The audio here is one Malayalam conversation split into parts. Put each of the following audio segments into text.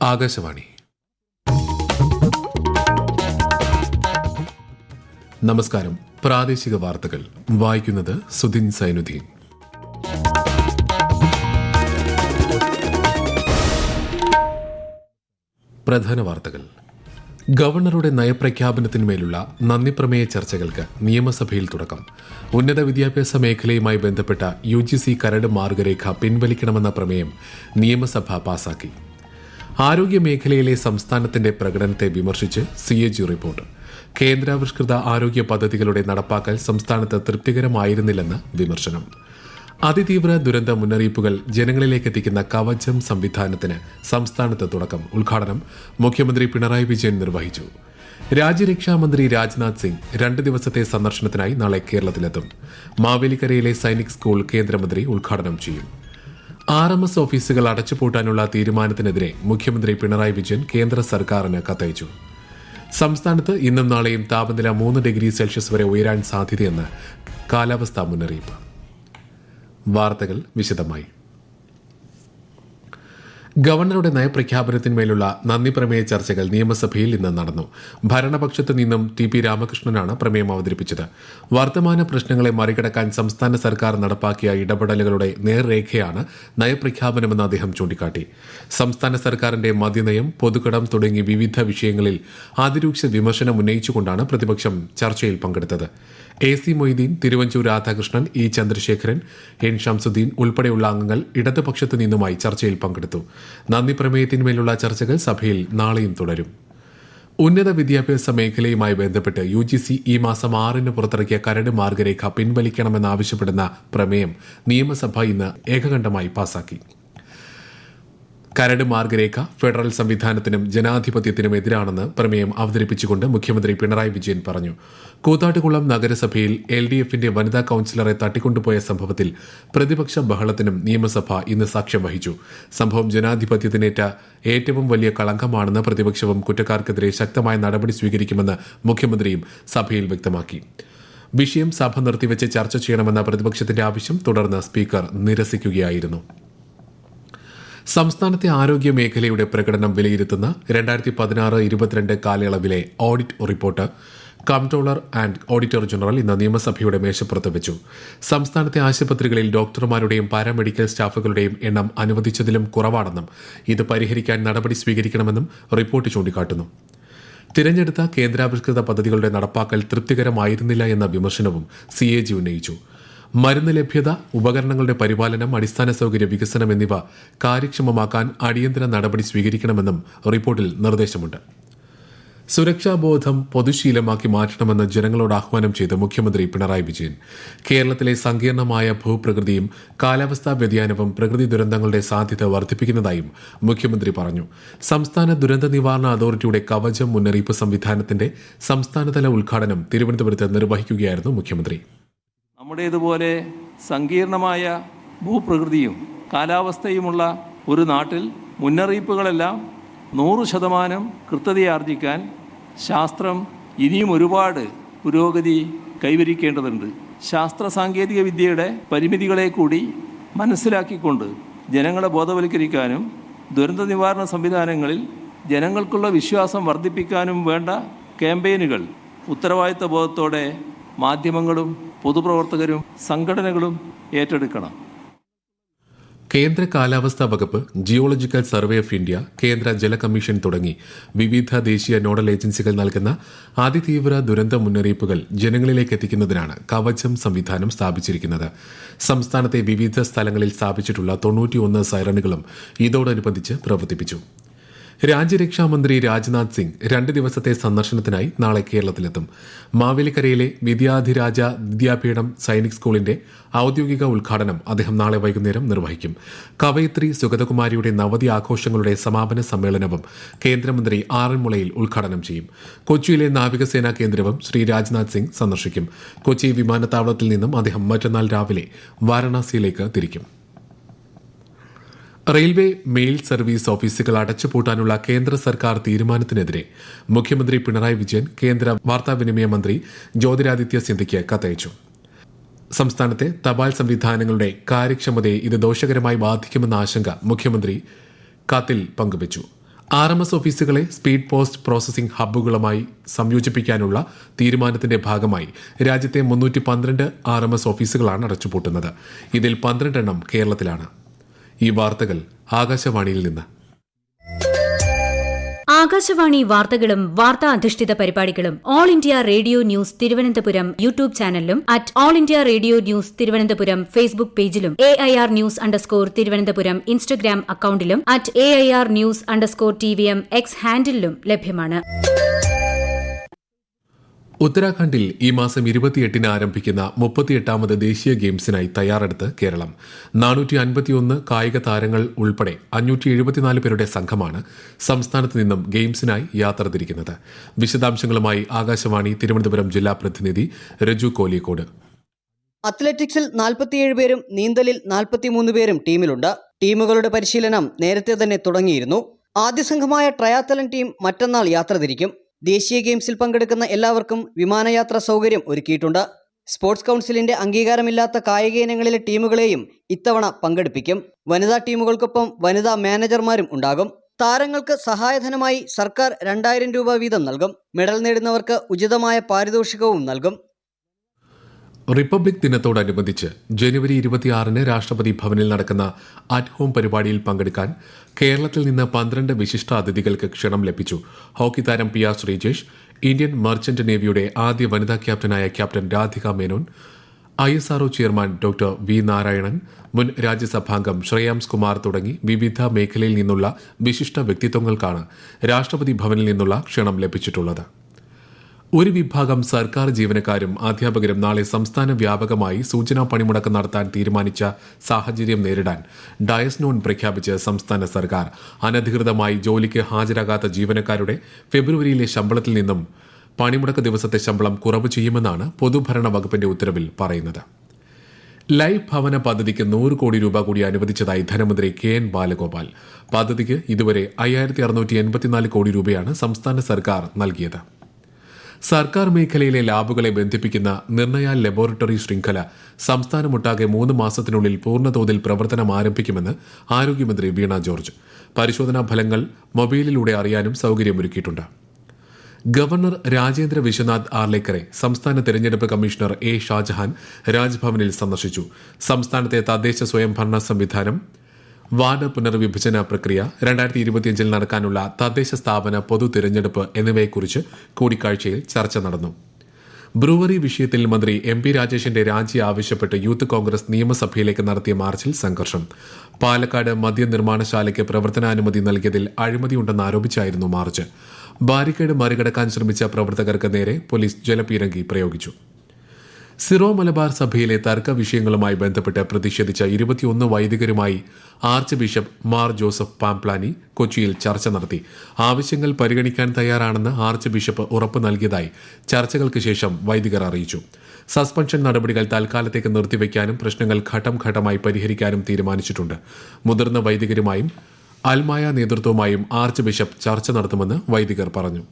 ആകാശവാണി. നമസ്കാരം. പ്രാദേശിക വാർത്തകൾ വായിക്കുന്നത് സുധിൻ സൈനുദ്ദീൻ. പ്രധാന വാർത്തകൾ. ഗവർണറുടെ നയപ്രഖ്യാപനത്തിന്മേലുള്ള നന്ദിപ്രമേയ ചർച്ചകൾക്ക് നിയമസഭയിൽ തുടക്കം. ഉന്നത വിദ്യാഭ്യാസ മേഖലയുമായി ബന്ധപ്പെട്ട UGC കരട് മാർഗരേഖ പിൻവലിക്കണമെന്ന പ്രമേയം നിയമസഭ പാസാക്കി. ആരോഗ്യ മേഖലയിലെ സംസ്ഥാനത്തിന്റെ പ്രകടനത്തെ വിമർശിച്ച് CAG റിപ്പോർട്ട്. കേന്ദ്രാവിഷ്കൃത ആരോഗ്യ പദ്ധതികളുടെ നടപ്പാക്കൽ സംസ്ഥാനത്ത് തൃപ്തികരമായിരുന്നില്ലെന്ന് വിമർശനം. അതിതീവ്ര ദുരന്ത മുന്നറിയിപ്പുകൾ ജനങ്ങളിലേക്കെത്തിക്കുന്ന കവചം സംവിധാനത്തിന് സംസ്ഥാനത്ത് തുടക്കം. ഉദ്ഘാടനം മുഖ്യമന്ത്രി പിണറായി വിജയൻ നിർവഹിച്ചു. രാജ്യരക്ഷാമന്ത്രി രാജ്നാഥ് സിംഗ് 2 ദിവസത്തെ സന്ദർശനത്തിനായി നാളെ കേരളത്തിലെത്തും. മാവേലിക്കരയിലെ സൈനിക് സ്കൂൾ കേന്ദ്രമന്ത്രി ഉദ്ഘാടനം ചെയ്യും. RMS ഓഫീസുകൾ അടച്ചുപൂട്ടാനുള്ള തീരുമാനത്തിനെതിരെ മുഖ്യമന്ത്രി പിണറായി വിജയൻ കേന്ദ്ര സർക്കാരിന് കത്തയച്ചു. സംസ്ഥാനത്ത് ഇന്നും നാളെയും താപനില 3 ഡിഗ്രി സെൽഷ്യസ് വരെ ഉയരാൻ സാധ്യതയെന്ന് കാലാവസ്ഥാ മുന്നറിയിപ്പ്. വാർത്തകൾ വിശദമായി. ഗവർണറുടെ നയപ്രഖ്യാപനത്തിന്മേലുള്ള നന്ദിപ്രമേയ ചർച്ചകൾ നിയമസഭയിൽ ഇന്ന് നടന്നു. ഭരണപക്ഷത്തു നിന്നും TP രാമകൃഷ്ണനാണ് പ്രമേയം അവതരിപ്പിച്ചത്. വർത്തമാന പ്രശ്നങ്ങളെ മറികടക്കാൻ സംസ്ഥാന സർക്കാർ നടപ്പാക്കിയ ഇടപെടലുകളുടെ നേർരേഖയാണ് നയപ്രഖ്യാപനമെന്ന് അദ്ദേഹം ചൂണ്ടിക്കാട്ടി. സംസ്ഥാന സർക്കാരിന്റെ മദ്യനയം, പൊതുകടം തുടങ്ങി വിവിധ വിഷയങ്ങളിൽ അതിരൂക്ഷ വിമർശനം ഉന്നയിച്ചുകൊണ്ടാണ് പ്രതിപക്ഷം ചർച്ചയിൽ പങ്കെടുത്തത്. AC Moideen, Thiruvanchoor Radhakrishnan, E Chandrasekharan, N Shamsuddin ഉൾപ്പെടെയുള്ള അംഗങ്ങൾ ഇടതുപക്ഷത്തു നിന്നുമായി ചർച്ചയിൽ പങ്കെടുത്തു. നന്ദി പ്രമേയത്തിന്മേലുള്ള ചർച്ചകൾ സഭയിൽ നാളെയും തുടരും. ഉന്നത വിദ്യാഭ്യാസ മേഖലയുമായി ബന്ധപ്പെട്ട് UGC ഈ മാസം 6-ന് പുറത്തിറക്കിയ കരട് മാർഗരേഖ പിൻവലിക്കണമെന്നാവശ്യപ്പെടുന്ന പ്രമേയം നിയമസഭ ഇന്ന് ഏകകണ്ഠമായി പാസാക്കി. കരട് മാർഗരേഖ ഫെഡറൽ സംവിധാനത്തിനും ജനാധിപത്യത്തിനും എതിരാണെന്ന് പ്രമേയം അവതരിപ്പിച്ചുകൊണ്ട് മുഖ്യമന്ത്രി പിണറായി വിജയൻ പറഞ്ഞു. കൂത്താട്ടുകുളം നഗരസഭയിൽ LDFന്റെ വനിതാ കൌൺസിലറെ തട്ടിക്കൊണ്ടുപോയ സംഭവത്തിൽ പ്രതിപക്ഷ ബഹളത്തിനും നിയമസഭ ഇന്ന് സാക്ഷ്യം വഹിച്ചു. സംഭവം ജനാധിപത്യത്തിനേറ്റ ഏറ്റവും വലിയ കളങ്കമാണെന്ന് പ്രതിപക്ഷവും കുറ്റക്കാർക്കെതിരെ ശക്തമായ നടപടി സ്വീകരിക്കുമെന്ന് മുഖ്യമന്ത്രിയും സഭയിൽ വ്യക്തമാക്കി. വിഷയം സഭ നിർത്തിവെച്ച് ചർച്ച ചെയ്യണമെന്ന പ്രതിപക്ഷത്തിന്റെ ആവശ്യം തുടർന്ന് സ്പീക്കർ നിരസിക്കുകയായിരുന്നു. സംസ്ഥാനത്തെ ആരോഗ്യ മേഖലയുടെ പ്രകടനം വിലയിരുത്തുന്ന 2016-22 കാലയളവിലെ audit report comptroller and auditor general ഇന്ന് നിയമസഭയുടെ മേശപ്പുറത്ത് വെച്ചു. സംസ്ഥാനത്തെ ആശുപത്രികളിൽ ഡോക്ടർമാരുടെയും പാരാമെഡിക്കൽ സ്റ്റാഫുകളുടെയും എണ്ണം അനുവദിച്ചതിലും കുറവാണെന്നും ഇത് പരിഹരിക്കാൻ നടപടി സ്വീകരിക്കണമെന്നും റിപ്പോർട്ട് ചൂണ്ടിക്കാട്ടുന്നു. തിരഞ്ഞെടുത്ത കേന്ദ്രാവിഷ്കൃത പദ്ധതികളുടെ നടപ്പാക്കൽ തൃപ്തികരമായിരുന്നില്ല എന്ന വിമർശനവും CAG ഉന്നയിച്ചു. മരുന്ന് ലഭ്യത, ഉപകരണങ്ങളുടെ പരിപാലനം, അടിസ്ഥാന സൌകര്യ വികസനം എന്നിവ കാര്യക്ഷമമാക്കാൻ അടിയന്തര നടപടി സ്വീകരിക്കണമെന്നും റിപ്പോർട്ടിൽ നിർദ്ദേശമുണ്ട്. സുരക്ഷാബോധം പൊതുശീലമാക്കി മാറ്റണമെന്ന് ജനങ്ങളോട് ആഹ്വാനം ചെയ്ത് മുഖ്യമന്ത്രി പിണറായി വിജയൻ. കേരളത്തിലെ സങ്കീർണമായ ഭൂപ്രകൃതിയും കാലാവസ്ഥാ വ്യതിയാനവും പ്രകൃതി ദുരന്തങ്ങളുടെ സാധ്യത വർദ്ധിപ്പിക്കുന്നതായും മുഖ്യമന്ത്രി പറഞ്ഞു. സംസ്ഥാന ദുരന്ത നിവാരണ അതോറിറ്റിയുടെ കവചം മുന്നറിയിപ്പ് സംവിധാനത്തിന്റെ സംസ്ഥാനതല ഉദ്ഘാടനം തിരുവനന്തപുരത്ത് നിർവഹിക്കുകയായിരുന്നു മുഖ്യമന്ത്രി. നമ്മുടേതുപോലെ സങ്കീർണമായ ഭൂപ്രകൃതിയും കാലാവസ്ഥയുമുള്ള ഒരു നാട്ടിൽ മുന്നറിയിപ്പുകളെല്ലാം 100% കൃത്യതയാർജിക്കാൻ ശാസ്ത്രം ഇനിയും ഒരുപാട് പുരോഗതി കൈവരിക്കേണ്ടതുണ്ട്. ശാസ്ത്ര സാങ്കേതിക വിദ്യയുടെ പരിമിതികളെ കൂടി മനസ്സിലാക്കിക്കൊണ്ട് ജനങ്ങളെ ബോധവൽക്കരിക്കാനും ദുരന്ത നിവാരണ സംവിധാനങ്ങളിൽ ജനങ്ങൾക്കുള്ള വിശ്വാസം വർദ്ധിപ്പിക്കാനും വേണ്ട ക്യാമ്പയിനുകൾ ഉത്തരവാദിത്ത ബോധത്തോടെ മാധ്യമങ്ങളും പൊതുപ്രവർത്തകരും സംഘടനകളും ഏറ്റെടുക്കണം. കേന്ദ്ര കാലാവസ്ഥാ വകുപ്പ്, ജിയോളജിക്കൽ സർവേ ഓഫ് ഇന്ത്യ, കേന്ദ്ര ജല കമ്മീഷൻ തുടങ്ങി വിവിധ ദേശീയ നോഡൽ ഏജൻസികൾ നൽകുന്ന അതിതീവ്ര ദുരന്ത മുന്നറിയിപ്പുകൾ ജനങ്ങളിലേക്ക് എത്തിക്കുന്നതിനാണ് കവചം സംവിധാനം സ്ഥാപിച്ചിരിക്കുന്നത്. സംസ്ഥാനത്തെ വിവിധ സ്ഥലങ്ങളിൽ സ്ഥാപിച്ചിട്ടുള്ള 91 സൈറണുകളും ഇതോടനുബന്ധിച്ച് പ്രവർത്തിപ്പിച്ചു. രാജ്യരക്ഷാമന്ത്രി രാജ്നാഥ് സിംഗ് 2 ദിവസത്തെ സന്ദർശനത്തിനായി നാളെ കേരളത്തിലെത്തും. മാവേലിക്കരയിലെ വിദ്യാധിരാജ വിദ്യാപീഠം സൈനിക് സ്കൂളിന്റെ ഔദ്യോഗിക ഉദ്ഘാടനം അദ്ദേഹം നാളെ വൈകുന്നേരം നിർവഹിക്കും. കവയിത്രി സുഗതകുമാരിയുടെ നവതി ആഘോഷങ്ങളുടെ സമാപന സമ്മേളനവും കേന്ദ്രമന്ത്രി ആറന്മുളയിൽ ഉദ്ഘാടനം ചെയ്യും. കൊച്ചിയിലെ നാവികസേനാ കേന്ദ്രവും ശ്രീ രാജ്നാഥ് സിംഗ് സന്ദർശിക്കും. കൊച്ചി വിമാനത്താവളത്തിൽ നിന്നും അദ്ദേഹം മറ്റന്നാൾ രാവിലെ വാരണാസിയിലേക്ക് തിരിക്കും. റെയിൽവേ മെയിൽ സർവീസ് ഓഫീസുകൾ അടച്ചുപൂട്ടാനുള്ള കേന്ദ്ര സർക്കാർ തീരുമാനത്തിനെതിരെ മുഖ്യമന്ത്രി പിണറായി വിജയൻ കേന്ദ്ര വാർത്താവിനിമയ മന്ത്രി ജ്യോതിരാദിത്യ സിന്ധ്യയ്ക്ക് കത്തയച്ചു. സംസ്ഥാനത്തെ തപാൽ സംവിധാനങ്ങളുടെ കാര്യക്ഷമതയെ ഇത് ദോഷകരമായി ബാധിക്കുമെന്ന ആശങ്ക മുഖ്യമന്ത്രി കത്തിൽ പങ്കുവച്ചു. RMS ഓഫീസുകളെ സ്പീഡ് പോസ്റ്റ് പ്രോസസിംഗ് ഹബ്ബുകളുമായി സംയോജിപ്പിക്കാനുള്ള തീരുമാനത്തിന്റെ ഭാഗമായി രാജ്യത്തെ 312 RMS ഓഫീസുകളാണ് അടച്ചുപൂട്ടുന്നത്. ഇതിൽ 12 എണ്ണം കേരളത്തിലാണ്. ഈ വാർത്തകൾ ആകാശവാണിയിൽ നിന്ന്. ആകാശവാണി വാർത്തകളും വാർത്താ അധിഷ്ഠിത പരിപാടികളും All India Radio News Thiruvananthapuram YouTube ചാനലിലും @all India Radio News Thiruvananthapuram Facebook പേജിലും AIR ന്യൂസ് _ ഇൻസ്റ്റഗ്രാം അക്കൌണ്ടിലും @AIR ന്യൂസ് _ TVM X ഹാൻഡിലും ലഭ്യമാണ്. ഉത്തരാഖണ്ഡിൽ ഈ മാസം 28-ന് ആരംഭിക്കുന്ന 38ാമത് ദേശീയ ഗെയിംസിനായി തയ്യാറെടുത്ത് കേരളം. 451 കായിക താരങ്ങൾ ഉൾപ്പെടെ 574 പേരുടെ സംഘമാണ് സംസ്ഥാനത്ത് നിന്നും ഗെയിംസിനായി യാത്ര തിരിക്കുന്നത്. വിശദാംശങ്ങളുമായി ആകാശവാണി തിരുവനന്തപുരം ജില്ലാ പ്രതിനിധി രജു കോലിക്കോട്. അത്ലറ്റിക്സിൽ 47 പേരും നീന്തലിൽ 43 പേരും ടീമിലുണ്ട്. ടീമുകളുടെ പരിശീലനം നേരത്തെ തന്നെ തുടങ്ങിയിരുന്നു. ആദ്യ സംഘമായ ട്രയാത്തലൻ ടീം മറ്റന്നാൾ യാത്ര തിരിക്കും. ദേശീയ ഗെയിംസിൽ പങ്കെടുക്കുന്ന എല്ലാവർക്കും വിമാനയാത്രാ സൗകര്യം ഒരുക്കിയിട്ടുണ്ട്. സ്പോർട്സ് കൗൺസിലിന്റെ അംഗീകാരമില്ലാത്ത കായിക ഇനങ്ങളിലെ ടീമുകളെയും ഇത്തവണ പങ്കെടുപ്പിക്കും. വനിതാ ടീമുകൾക്കൊപ്പം വനിതാ മാനേജർമാരും ഉണ്ടാകും. താരങ്ങൾക്ക് സഹായധനമായി സർക്കാർ 2000 രൂപ വീതം നൽകും. മെഡൽ നേടുന്നവർക്ക് ഉചിതമായ പാരിതോഷികവും നൽകും. റിപ്പബ്ലിക് ദിനത്തോടനുബന്ധിച്ച് ജനുവരി 26-ന് രാഷ്ട്രപതി ഭവനിൽ നടക്കുന്ന അറ്റ് ഹോം പരിപാടിയിൽ പങ്കെടുക്കാൻ കേരളത്തിൽ നിന്ന് 12 വിശിഷ്ട അതിഥികൾക്ക് ക്ഷണം ലഭിച്ചു. ഹോക്കി താരം PR ശ്രീജേഷ്, ഇന്ത്യൻ മർച്ചന്റ് നേവിയുടെ ആദ്യ വനിതാ ക്യാപ്റ്റനായ captain Radhika Menon, ISRO chairman doctor V Narayanan, മുൻ രാജ്യസഭാംഗം ശ്രേയാംസ് കുമാർ തുടങ്ങി വിവിധ മേഖലയിൽ നിന്നുള്ള വിശിഷ്ട വ്യക്തിത്വങ്ങൾക്കാണ് രാഷ്ട്രപതി ഭവനിൽ നിന്നുള്ള ക്ഷണം ലഭിച്ചിട്ടുള്ളത്. ഒരു വിഭാഗം സർക്കാർ ജീവനക്കാരും അധ്യാപകരും നാളെ സംസ്ഥാന വ്യാപകമായി സൂചനാ പണിമുടക്ക് നടത്താൻ തീരുമാനിച്ച സാഹചര്യം നേരിടാൻ ഡയസ് നോൺ പ്രഖ്യാപിച്ച് സംസ്ഥാന സർക്കാർ അനധികൃതമായി ജോലിക്ക് ഹാജരാകാത്ത ജീവനക്കാരുടെ ഫെബ്രുവരിയിലെ ശമ്പളത്തിൽ നിന്നും പണിമുടക്ക് ദിവസത്തെ ശമ്പളം കുറവ് ചെയ്യുമെന്നാണ് പൊതുഭരണ വകുപ്പിന്റെ ഉത്തരവിൽ പറയുന്നത്. ലൈഫ് ഭവന പദ്ധതിക്ക് 100 കോടി രൂപ കൂടി അനുവദിച്ചതായി ധനമന്ത്രി KN ബാലഗോപാൽ. പദ്ധതിക്ക് ഇതുവരെ 5684 കോടി രൂപയാണ് സംസ്ഥാന സർക്കാർ നൽകിയത്. സർക്കാർ മേഖലയിലെ ലാബുകളെ ബന്ധിപ്പിക്കുന്ന നിർണയ ലബോറട്ടറി ശൃംഖല സംസ്ഥാനമൊട്ടാകെ 3 മാസത്തിനുള്ളിൽ പൂർണ്ണതോതിൽ പ്രവർത്തനം ആരംഭിക്കുമെന്ന് ആരോഗ്യമന്ത്രി വീണ ജോർജ്. പരിശോധനാ ഫലങ്ങൾ മൊബൈലിലൂടെ അറിയാനും സൌകര്യമൊരുക്കിയിട്ടുണ്ട്. ഗവർണർ രാജേന്ദ്ര വിശ്വനാഥ് ആർലേക്കറെ സംസ്ഥാന തെരഞ്ഞെടുപ്പ് കമ്മീഷണർ A ഷാജഹാൻ രാജ്ഭവനിൽ സന്ദർശിച്ചു. സംസ്ഥാനത്തെ തദ്ദേശ സ്വയംഭരണ സംവിധാനം, വാർഡ് പുനർവിഭജന പ്രക്രിയ, 2025-ൽ നടക്കാനുള്ള തദ്ദേശ സ്ഥാപന പൊതു തിരഞ്ഞെടുപ്പ് എന്നിവയെക്കുറിച്ച് കൂടിക്കാഴ്ചയിൽ ചർച്ച നടന്നു. ബ്രൂവറി വിഷയത്തിൽ മന്ത്രി MP രാജേഷിന്റെ രാജി ആവശ്യപ്പെട്ട് യൂത്ത് കോൺഗ്രസ് നിയമസഭയിലേക്ക് നടത്തിയ മാർച്ചിൽ സംഘർഷം. പാലക്കാട് മദ്യനിർമ്മാണശാലയ്ക്ക് പ്രവർത്തനാനുമതി നൽകിയതിൽ അഴിമതിയുണ്ടെന്ന് ആരോപിച്ചായിരുന്നു മാർച്ച്. ബാരിക്കേഡ് മറികടക്കാൻ ശ്രമിച്ച പ്രവർത്തകർക്ക് നേരെ പോലീസ് ജലപീരങ്കി പ്രയോഗിച്ചു. സിറോ മലബാർ സഭയിലെ തർക്ക വിഷയങ്ങളുമായി ബന്ധപ്പെട്ട് പ്രതിഷേധിച്ച 21 വൈദികരുമായി ആർച്ച് ബിഷപ്പ് മാർ ജോസഫ് പാംപ്ലാനി കൊച്ചിയിൽ ചർച്ച നടത്തി. ആവശ്യങ്ങൾ പരിഗണിക്കാൻ തയ്യാറാണെന്ന് ആർച്ച് ബിഷപ്പ് ഉറപ്പ് നൽകിയതായി ചർച്ചകൾക്ക് ശേഷം വൈദികർ അറിയിച്ചു. സസ്പെൻഷൻ നടപടികൾ തൽക്കാലത്തേക്ക് നിർത്തിവെക്കാനും പ്രശ്നങ്ങൾ ഘട്ടം ഘട്ടമായി പരിഹരിക്കാനും തീരുമാനിച്ചിട്ടുണ്ട്. മുതിർന്ന വൈദികരുമായും അൽമായ നേതൃത്വവുമായും ആർച്ച് ബിഷപ്പ് ചർച്ച നടത്തുമെന്ന് വൈദികർ പറഞ്ഞു.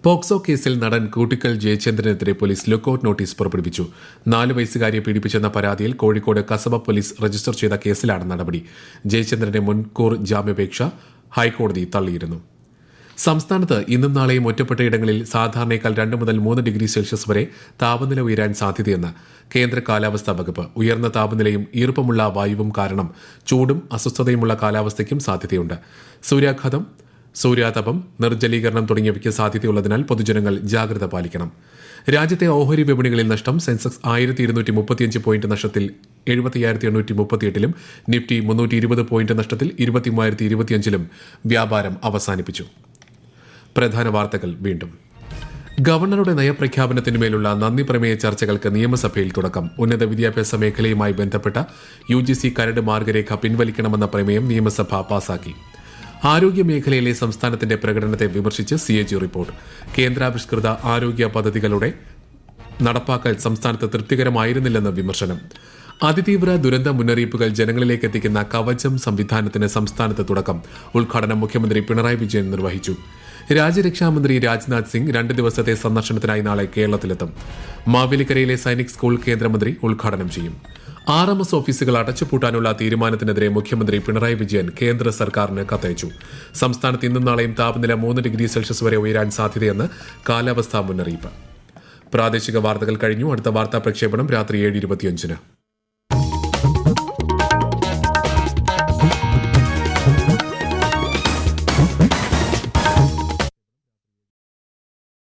പോക്സോ കേസിൽ നടൻ കൂട്ടിക്കൽ ജയചന്ദ്രനെതിരെ പോലീസ് ലുക്കൌട്ട് നോട്ടീസ് പുറപ്പെടുവിച്ചു. 4 വയസ്സുകാരിയെ പീഡിപ്പിച്ചെന്ന പരാതിയിൽ കോഴിക്കോട് കസബ പോലീസ് രജിസ്റ്റർ ചെയ്ത കേസിലാണ് നടപടി. ജയചന്ദ്രന്റെ മുൻകൂർ ജാമ്യാപേക്ഷ ഹൈക്കോടതി തള്ളിയിരുന്നു. സംസ്ഥാനത്ത് ഇന്നും നാളെയും ഒറ്റപ്പെട്ടയിടങ്ങളിൽ സാധാരണയേക്കാൾ 2 മുതൽ 3 ഡിഗ്രി സെൽഷ്യസ് വരെ താപനില ഉയരാൻ സാധ്യതയെന്ന് കേന്ദ്ര കാലാവസ്ഥാ വകുപ്പ്. ഉയർന്ന താപനിലയും ഈർപ്പമുള്ള വായുവും കാരണം ചൂടും അസ്വസ്ഥതയുമുള്ള കാലാവസ്ഥയ്ക്കും സാധ്യതയുണ്ട്. സൂര്യാതപം, നിർജ്ജലീകരണം തുടങ്ങിയവയ്ക്ക് സാധ്യതയുള്ളതിനാൽ പൊതുജനങ്ങൾ ജാഗ്രത പാലിക്കണം. രാജ്യത്തെ ഓഹരി വിപണികളിൽ നഷ്ടം. സെൻസെക്സ് 1235 പോയിന്റ് നഷ്ടത്തിൽ 75838-ലും നിഫ്റ്റി 320 പോയിന്റ് നഷ്ടത്തിൽ 23025-ലും വ്യാപാരം അവസാനിപ്പിച്ചു. പ്രധാന വാർത്തകൾ വീണ്ടും. ഗവർണറുടെ നയപ്രഖ്യാപനത്തിന്മേലുള്ള നന്ദി പ്രമേയ ചർച്ചകൾക്ക് നിയമസഭയിൽ തുടക്കം. ഉന്നത വിദ്യാഭ്യാസ മേഖലയുമായി ബന്ധപ്പെട്ട UGC കരട് മാർഗരേഖ പിൻവലിക്കണമെന്ന പ്രമേയം നിയമസഭ പാസാക്കി. ആരോഗ്യ മേഖലയിലെ സംസ്ഥാനത്തിന്റെ പ്രകടനത്തെ വിമർശിച്ച് CAG റിപ്പോർട്ട്. കേന്ദ്രാവിഷ്കൃത ആരോഗ്യ പദ്ധതികളുടെ നടപ്പാക്കൽ സംസ്ഥാനത്ത് തൃപ്തികരമായിരുന്നില്ലെന്ന് വിമർശനം. അതിതീവ്ര ദുരന്ത മുന്നറിയിപ്പുകൾ ജനങ്ങളിലേക്ക് എത്തിക്കുന്ന കവചം സംവിധാനത്തിന് സംസ്ഥാനത്ത് തുടക്കം. ഉദ്ഘാടനം മുഖ്യമന്ത്രി പിണറായി വിജയൻ നിർവഹിച്ചു. രാജ്യരക്ഷാമന്ത്രി രാജ്നാഥ് സിംഗ് 2 ദിവസത്തെ സന്ദർശനത്തിനായി നാളെ കേരളത്തിലെത്തും. മാവേലിക്കരയിലെ സൈനിക് സ്കൂൾ കേന്ദ്രമന്ത്രി ഉദ്ഘാടനം ചെയ്യും. RMS ഓഫീസുകൾ അടച്ചുപൂട്ടാനുള്ള തീരുമാനത്തിനെതിരെ മുഖ്യമന്ത്രി പിണറായി വിജയൻ കേന്ദ്ര സർക്കാരിന് കത്തയച്ചു. സംസ്ഥാനത്ത് ഇന്നും നാളെയും താപനില 3 ഡിഗ്രി സെൽഷ്യസ് വരെ ഉയരാൻ സാധ്യതയെന്ന് കാലാവസ്ഥാ മുന്നറിയിപ്പ്. പ്രാദേശിക വാർത്തകൾ കഴിഞ്ഞു. അടുത്ത വാർത്താ പ്രക്ഷേപണം രാത്രി 7:25.